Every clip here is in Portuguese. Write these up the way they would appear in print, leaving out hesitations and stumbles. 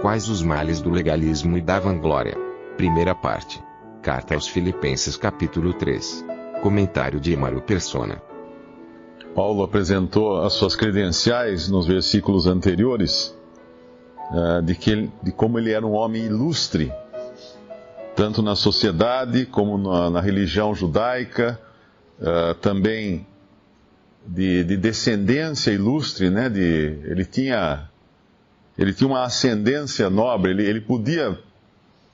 Quais os males do legalismo e da vanglória? Primeira parte. Carta aos Filipenses capítulo 3. Comentário de Mário Persona. Paulo apresentou as suas credenciais nos versículos anteriores, de como ele era um homem ilustre, tanto na sociedade como na religião judaica, também de descendência ilustre, né? Ele tinha uma ascendência nobre, ele podia...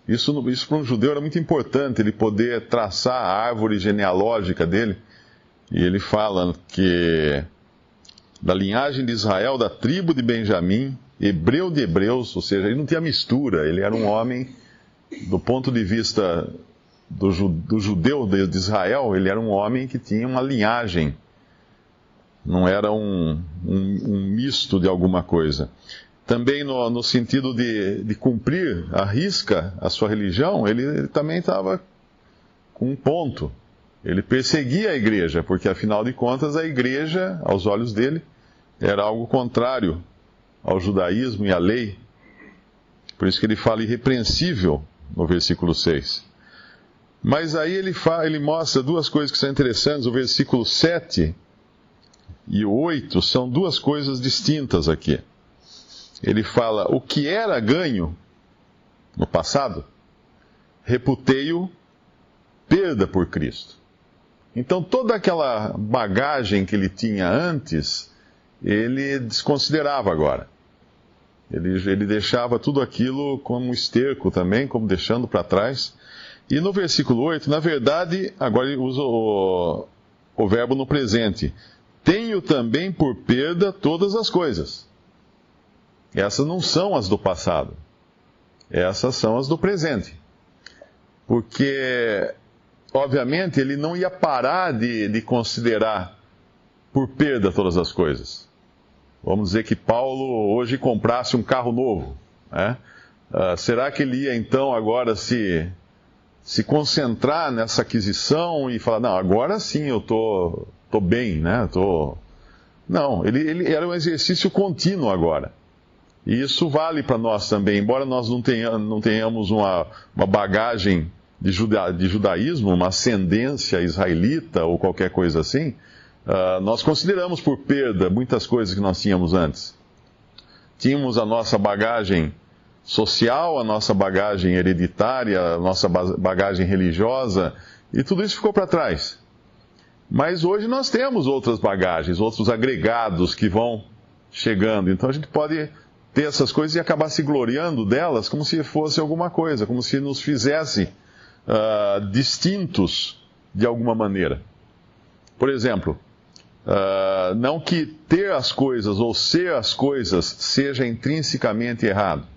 Isso para um judeu era muito importante, ele poder traçar a árvore genealógica dele. E ele fala que da linhagem de Israel, da tribo de Benjamim, hebreu de hebreus, ou seja, ele não tinha mistura, ele era um homem, do ponto de vista do judeu de Israel, ele era um homem que tinha uma linhagem, não era um misto de alguma coisa. Também no sentido de cumprir à risca a sua religião, ele também estava com um ponto. Ele perseguia a igreja, porque afinal de contas a igreja, aos olhos dele, era algo contrário ao judaísmo e à lei. Por isso que ele fala irrepreensível no versículo 6. Mas aí ele mostra duas coisas que são interessantes. O versículo 7 e o 8 são duas coisas distintas aqui. Ele fala, o que era ganho no passado, reputei-o perda por Cristo. Então toda aquela bagagem que ele tinha antes, ele desconsiderava agora. Ele deixava tudo aquilo como esterco também, como deixando para trás. E no versículo 8, na verdade, agora ele usa o verbo no presente. Tenho também por perda todas as coisas. Essas não são as do passado. Essas são as do presente. Porque, obviamente, ele não ia parar de considerar por perda todas as coisas. Vamos dizer que Paulo hoje comprasse um carro novo, né? Será que ele ia então agora se concentrar nessa aquisição e falar, não, agora sim eu tô bem, né? Não, ele era um exercício contínuo agora. E isso vale para nós também, embora nós não tenhamos uma bagagem de judaísmo, uma ascendência israelita ou qualquer coisa assim, nós consideramos por perda muitas coisas que nós tínhamos antes. Tínhamos a nossa bagagem social, a nossa bagagem hereditária, a nossa bagagem religiosa, e tudo isso ficou para trás. Mas hoje nós temos outras bagagens, outros agregados que vão chegando, então a gente pode ter essas coisas e acabar se gloriando delas como se fosse alguma coisa, como se nos fizesse distintos de alguma maneira. Por exemplo, não que ter as coisas ou ser as coisas seja intrinsecamente errado.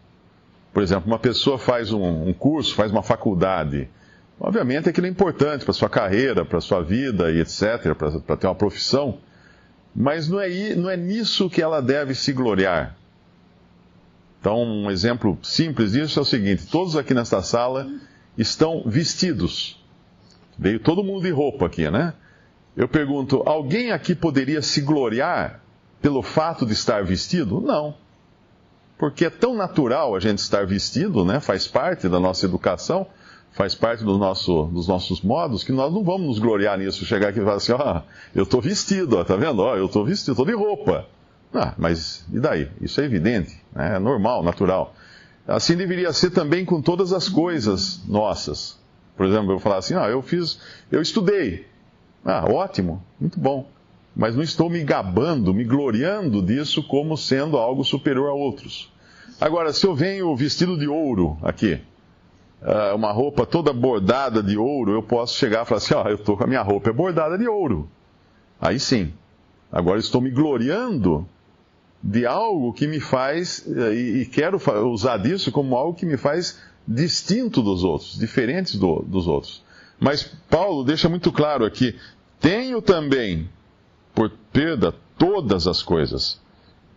Por exemplo, uma pessoa faz um curso, faz uma faculdade. Obviamente aquilo é importante para a sua carreira, para a sua vida e etc., para ter uma profissão. Mas não é nisso que ela deve se gloriar. Então, um exemplo simples disso é o seguinte: todos aqui nesta sala estão vestidos. Veio todo mundo de roupa aqui, né? Eu pergunto, alguém aqui poderia se gloriar pelo fato de estar vestido? Não. Porque é tão natural a gente estar vestido, né? Faz parte da nossa educação, faz parte dos nossos modos, que nós não vamos nos gloriar nisso, chegar aqui e falar assim, eu estou vestido, tá vendo? Eu estou vestido, estou de roupa. Mas e daí? Isso é evidente, né? É normal, natural. Assim deveria ser também com todas as coisas nossas. Por exemplo, eu falar assim, eu estudei. Ótimo, muito bom. Mas não estou me gabando, me gloriando disso como sendo algo superior a outros. Agora, se eu venho vestido de ouro aqui, uma roupa toda bordada de ouro, eu posso chegar e falar assim, eu estou com a minha roupa bordada de ouro. Aí sim. Agora estou me gloriando de algo que me faz, e quero usar disso como algo que me faz distinto dos outros, diferentes dos outros. Mas Paulo deixa muito claro aqui, tenho também por perda todas as coisas,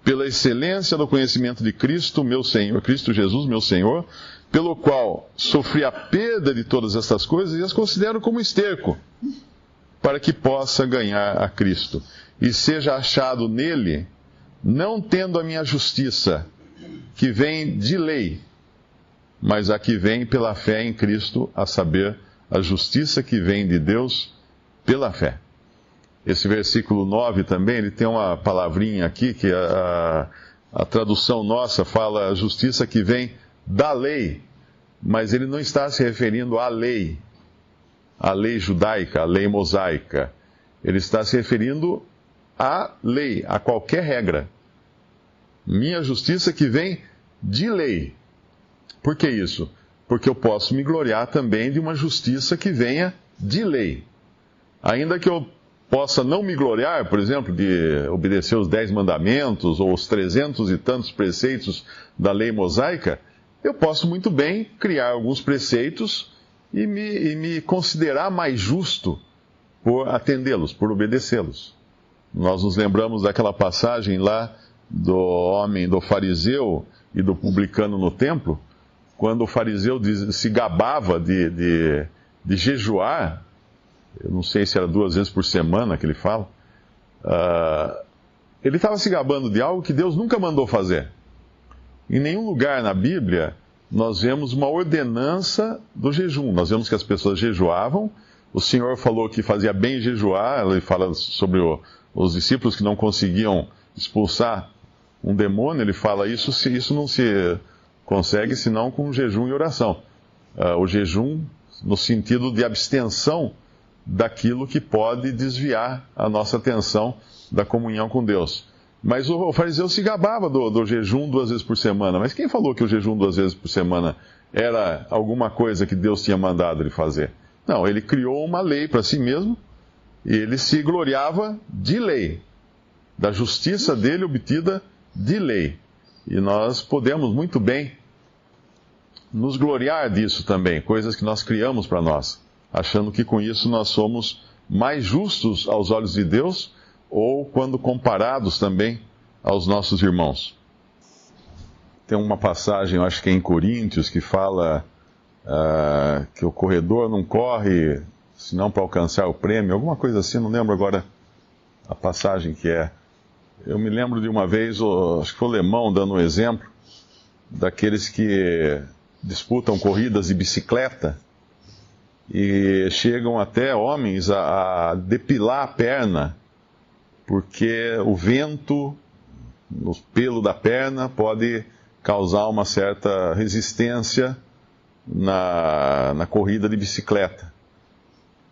pela excelência do conhecimento de Cristo, meu Senhor, Cristo Jesus, meu Senhor, pelo qual sofri a perda de todas estas coisas e as considero como esterco, para que possa ganhar a Cristo e seja achado nele, não tendo a minha justiça, que vem de lei, mas a que vem pela fé em Cristo, a saber, a justiça que vem de Deus pela fé. Esse versículo 9 também, ele tem uma palavrinha aqui, que a tradução nossa fala a justiça que vem da lei, mas ele não está se referindo à lei judaica, à lei mosaica. Ele está se referindo à lei, a qualquer regra. Minha justiça que vem de lei. Por que isso? Porque eu posso me gloriar também de uma justiça que venha de lei. Ainda que eu possa não me gloriar, por exemplo, de obedecer os 10 mandamentos ou os 300 e tantos preceitos da lei mosaica, eu posso muito bem criar alguns preceitos e me considerar mais justo por atendê-los, por obedecê-los. Nós nos lembramos daquela passagem lá do fariseu e do publicano no templo, quando o fariseu se gabava de jejuar. Eu não sei se era 2 vezes por semana que ele fala. Ele estava se gabando de algo que Deus nunca mandou fazer. Em nenhum lugar na Bíblia nós vemos uma ordenança do jejum. Nós vemos que as pessoas jejuavam. O Senhor falou que fazia bem jejuar. Ele fala sobre os discípulos que não conseguiam expulsar um demônio. Ele fala isso não se consegue senão com jejum e oração. O jejum no sentido de abstenção daquilo que pode desviar a nossa atenção da comunhão com Deus. Mas o fariseu se gabava do jejum 2 vezes por semana. Mas quem falou que o jejum 2 vezes por semana era alguma coisa que Deus tinha mandado ele fazer? Não, ele criou uma lei para si mesmo e ele se gloriava de lei, da justiça dele obtida de lei. E nós podemos muito bem nos gloriar disso também, coisas que nós criamos para nós, achando que com isso nós somos mais justos aos olhos de Deus, ou quando comparados também aos nossos irmãos. Tem uma passagem, eu acho que é em Coríntios, que fala que o corredor não corre senão para alcançar o prêmio, alguma coisa assim, não lembro agora a passagem que é. Eu me lembro de uma vez, acho que foi o Lemão dando um exemplo, daqueles que disputam corridas de bicicleta, e chegam até homens a depilar a perna, porque o vento no pelo da perna pode causar uma certa resistência na corrida de bicicleta.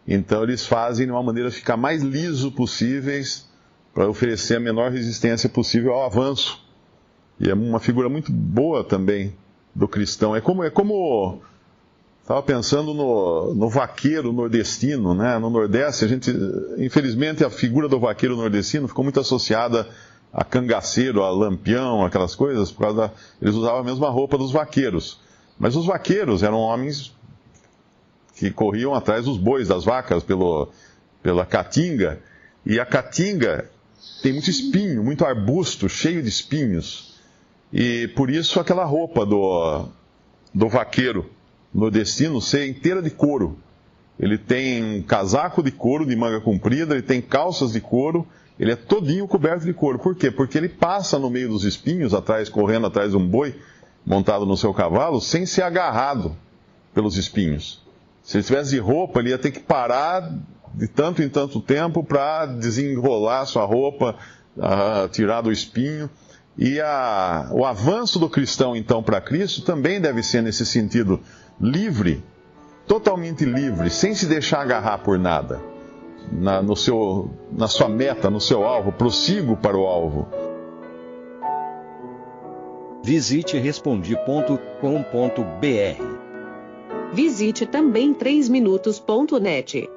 Então eles fazem de uma maneira de ficar mais liso possíveis, para oferecer a menor resistência possível ao avanço. E é uma figura muito boa também do cristão. É como estava pensando no vaqueiro nordestino, né? No Nordeste, infelizmente, a figura do vaqueiro nordestino ficou muito associada a cangaceiro, a lampião, aquelas coisas, por causa eles usavam a mesma roupa dos vaqueiros. Mas os vaqueiros eram homens que corriam atrás dos bois, das vacas, pela caatinga. E a caatinga tem muito espinho, muito arbusto, cheio de espinhos. E por isso aquela roupa do vaqueiro nordestino ser inteira de couro. Ele tem um casaco de couro de manga comprida, ele tem calças de couro, ele é todinho coberto de couro. Por quê? Porque ele passa no meio dos espinhos, correndo atrás de um boi montado no seu cavalo, sem ser agarrado pelos espinhos. Se ele tivesse de roupa, ele ia ter que parar de tanto em tanto tempo para desenrolar sua roupa, tirar do espinho. E o avanço do cristão, então, para Cristo também deve ser nesse sentido livre, totalmente livre, sem se deixar agarrar por nada, na sua meta, no seu alvo. Prossigo para o alvo. Visite Respondi.com.br. Visite também 3minutos.net.